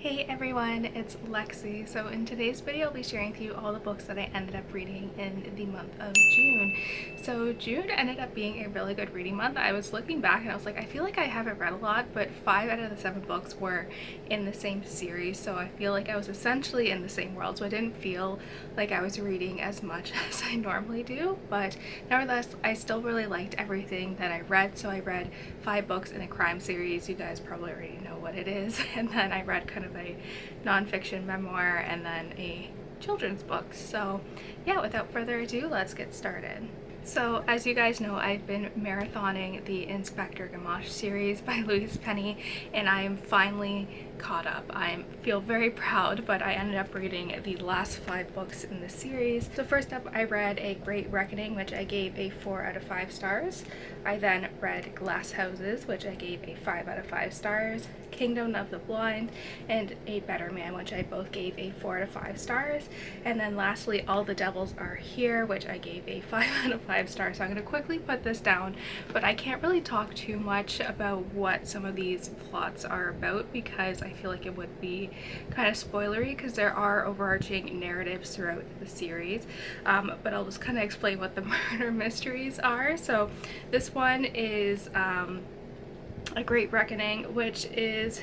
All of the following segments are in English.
Hey everyone, it's Lexie. So in today's video I'll be sharing with you all the books that I ended up reading in the month of June. So June ended up being a really good reading month. I was looking back and I was like, I feel like I haven't read a lot, but 5 out of the 7 books were in the same series, so I feel like I was essentially in the same world, so I didn't feel like I was reading as much as I normally do, but nevertheless I still really liked everything that I read. So I read 5 books in a crime series. You guys probably already know what it is. And then I read kind of a nonfiction memoir and then a children's book. So yeah, without further ado, let's get started. So as you guys know, I've been marathoning the Inspector Gamache series by Louise and I am finally caught up. I feel very proud, but I ended up reading the last 5 books in the series. So first up, I read A Great Reckoning, which I gave a 4 out of 5 stars. I then read Glass Houses, which I gave a 5 out of 5 stars. Kingdom of the Blind and A Better Man, which I both gave a 4 out of 5 stars. And then lastly, All the Devils Are Here, which I gave a 5 out of 5 stars. So I'm going to quickly put this down, but I can't really talk too much about what some of these plots are about because I feel like it would be kind of spoilery because there are overarching narratives throughout the series, but I'll just kind of explain what the murder mysteries are. So this one is A Great Reckoning, which is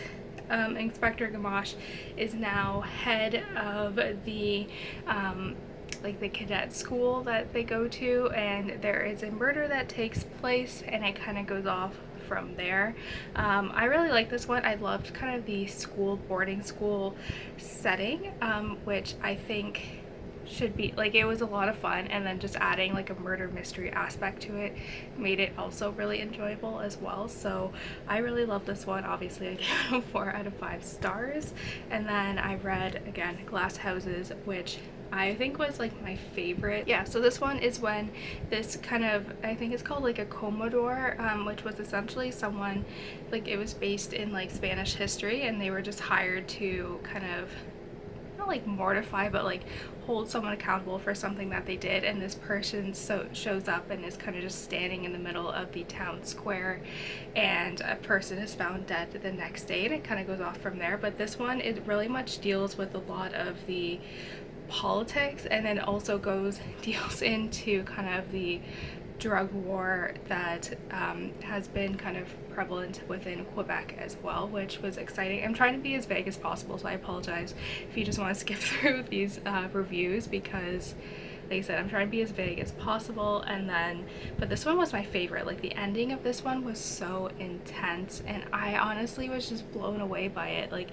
Inspector Gamache is now head of the like the cadet school that they go to, and there is a murder that takes place and it kind of goes off from there. I really like this one. I loved kind of the boarding school setting, which I think should be like, it was a lot of fun, and then just adding like a murder mystery aspect to it made it also really enjoyable as well. So I really love this one. Obviously I gave it a 4 out of 5 stars. And then I read again Glass Houses, which I think was like my favorite. Yeah, so this one is when this kind of, I think it's called like a commodore, which was essentially someone, like it was based in like Spanish history, and they were just hired to kind of not like mortify, but like hold someone accountable for something that they did. And this person shows up and is kind of just standing in the middle of the town square, and a person is found dead the next day, and it kind of goes off from there. But this one, it really much deals with a lot of the politics, and then also deals into kind of the drug war that has been kind of prevalent within Quebec as well, which was exciting. I'm trying to be as vague as possible, so I apologize if you just want to skip through these reviews, because like I said, I'm trying to be as vague as possible. And then, but this one was my favorite. Like the ending of this one was so intense, and I honestly was just blown away by it. Like,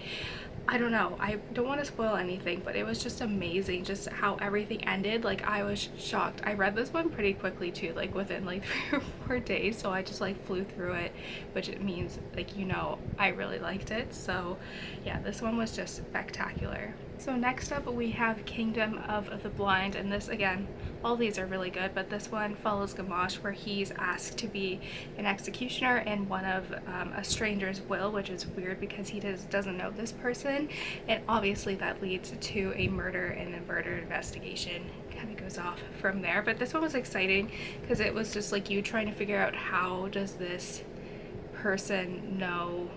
I don't know, I don't want to spoil anything, but it was just amazing just how everything ended. Like, I was shocked. I read this one pretty quickly too, like within like 3 or 4 days, so I just like flew through it, which it means, like, you know, I really liked it. So yeah, this one was just spectacular. So next up we have Kingdom of the Blind, and this, again, all these are really good, but this one follows Gamache, where he's asked to be an executioner in one of a stranger's will, which is weird because he doesn't know this person, and obviously that leads to a murder, and a murder investigation kind of goes off from there. But this one was exciting because it was just like you trying to figure out, how does this person know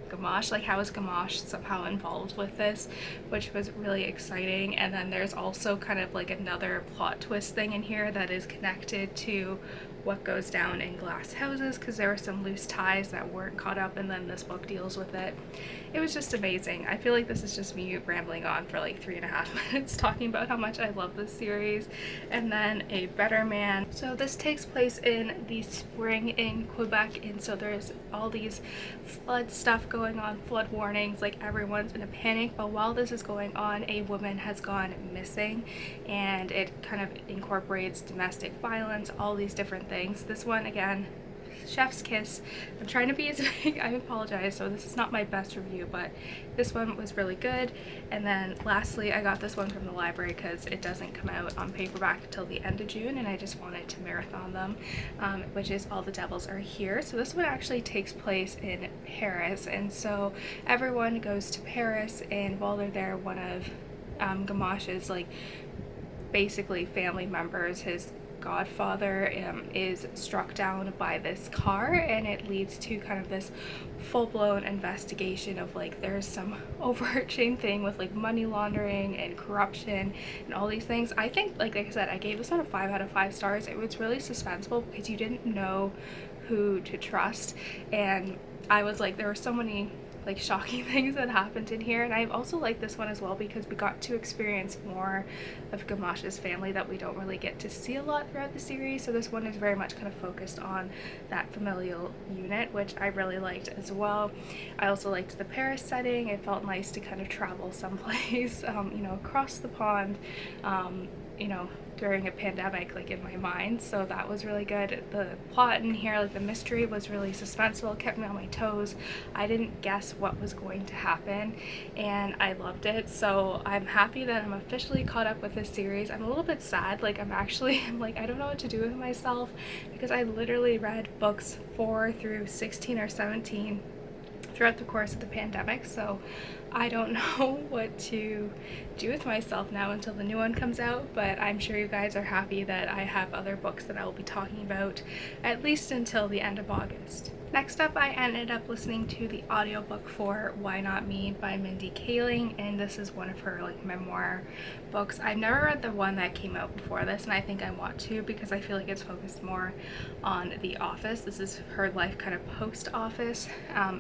Gamache? Like, how is Gamache somehow involved with this, which was really exciting. And then there's also kind of like another plot twist thing in here that is connected to what goes down in Glass Houses, because there were some loose ties that weren't caught up, and then this book deals with it. It was just amazing. I feel like this is just me rambling on for like 3.5 minutes talking about how much I love this series. And then A Better Man. So this takes place in the spring in Quebec, and so there's all these flood stuff going on, flood warnings, like everyone's in a panic. But while this is going on, a woman has gone missing, and it kind of incorporates domestic violence, all these different things. This one, again, chef's kiss. I'm trying to be as big, I apologize, so this is not my best review, but this one was really good. And then lastly, I got this one from the library because it doesn't come out on paperback until the end of June, and I just wanted to marathon them, which is All the Devils Are Here. So this one actually takes place in Paris, and so everyone goes to Paris, and while they're there, one of Gamache's like basically family members, his godfather is struck down by this car, and it leads to kind of this full-blown investigation of like there's some overarching thing with like money laundering and corruption and all these things. I think like I said, I gave this one a 5 out of 5 stars. It was really suspenseful because you didn't know who to trust, and I was like, there were so many like shocking things that happened in here. And I also like this one as well because we got to experience more of Gamache's family that we don't really get to see a lot throughout the series. So this one is very much kind of focused on that familial unit, which I really liked as well. I also liked the Paris setting. It felt nice to kind of travel someplace you know, across the pond, you know, during a pandemic, like in my mind. So that was really good. The plot in here, like the mystery, was really suspenseful. It kept me on my toes. I didn't guess what was going to happen, and I loved it. So I'm happy that I'm officially caught up with this series. I'm a little bit sad. Like I'm like, I don't know what to do with myself because I literally read books 4 through 16 or 17 throughout the course of the pandemic, so I don't know what to do with myself now until the new one comes out, but I'm sure you guys are happy that I have other books that I will be talking about at least until the end of August. Next up, I ended up listening to the audiobook for Why Not Me by Mindy Kaling, and this is one of her like memoir books. I've never read the one that came out before this, and I think I want to because I feel like it's focused more on The Office. This is her life kind of post-Office,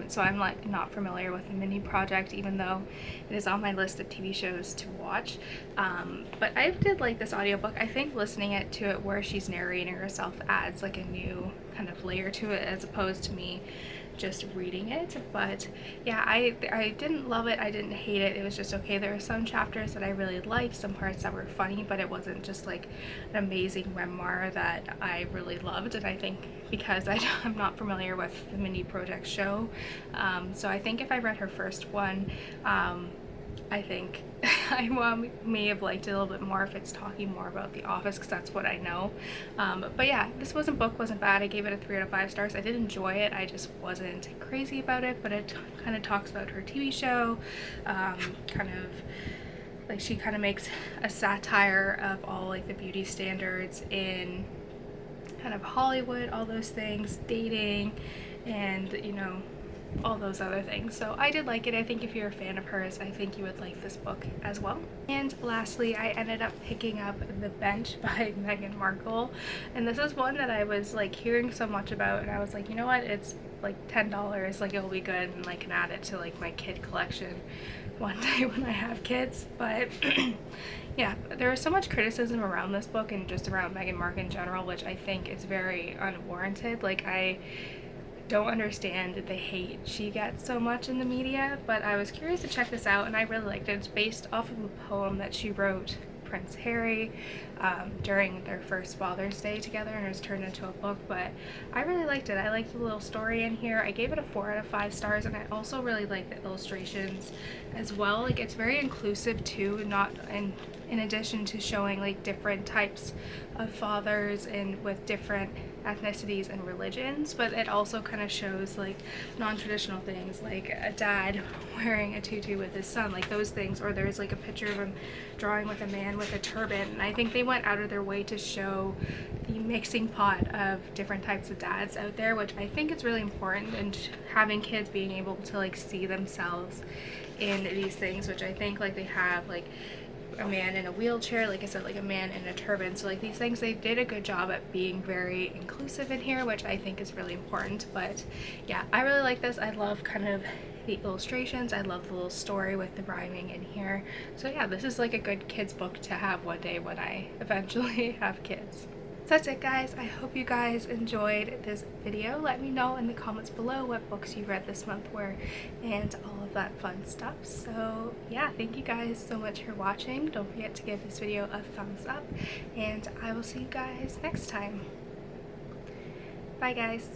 so I'm like not familiar with the Mindy project, even though it is on my list of TV shows to watch. But I did like this audiobook. I think listening to it where she's narrating herself adds like a new kind of layer to it as opposed to me just reading it. But yeah, I didn't love it, I didn't hate it, it was just okay. There were some chapters that I really liked, some parts that were funny, but it wasn't just like an amazing memoir that I really loved. And I think because I'm not familiar with the Mindy Project show, so I think if I read her first one, I think I may have liked it a little bit more if it's talking more about The Office, because that's what I know. But yeah, this wasn't bad. I gave it a 3 out of 5 stars. I did enjoy it. I just wasn't crazy about it, but it kind of talks about her TV show, kind of like she kind of makes a satire of all like the beauty standards in kind of Hollywood, all those things, dating, and you know, all those other things. So I did like it. I think if you're a fan of hers, I think you would like this book as well. And lastly, I ended up picking up The Bench by Meghan Markle, and this is one that I was like hearing so much about, and I was like, you know what, it's like $10, like it'll be good, and I can add it to like my kid collection one day when I have kids. But yeah, there was so much criticism around this book and just around Meghan Markle in general, which I think is very unwarranted. Like I don't understand the hate she gets so much in the media, but I was curious to check this out and I really liked it. It's based off of a poem that she wrote Prince Harry during their first Father's Day together, and it was turned into a book. But I really liked it. I liked the little story in here. I gave it a 4 out of 5 stars, and I also really like the illustrations as well. Like it's very inclusive too, not in addition to showing like different types of fathers and with different ethnicities and religions, but it also kind of shows like non-traditional things, like a dad wearing a tutu with his son, like those things. Or there's like a picture of him drawing with a man with a turban, and I think they went out of their way to show the mixing pot of different types of dads out there, which I think is really important, and having kids being able to like see themselves in these things, which I think like they have like a man in a wheelchair, like I said, like a man in a turban. So like these things, they did a good job at being very inclusive in here, which I think is really important. But yeah, I really like this. I love kind of the illustrations. I love the little story with the rhyming in here. So yeah, this is like a good kids book to have one day when I eventually have kids. So that's it, guys. I hope you guys enjoyed this video. Let me know in the comments below what books you read this month were and all of that fun stuff. So yeah, thank you guys so much for watching. Don't forget to give this video a thumbs up, and I will see you guys next time. Bye, guys.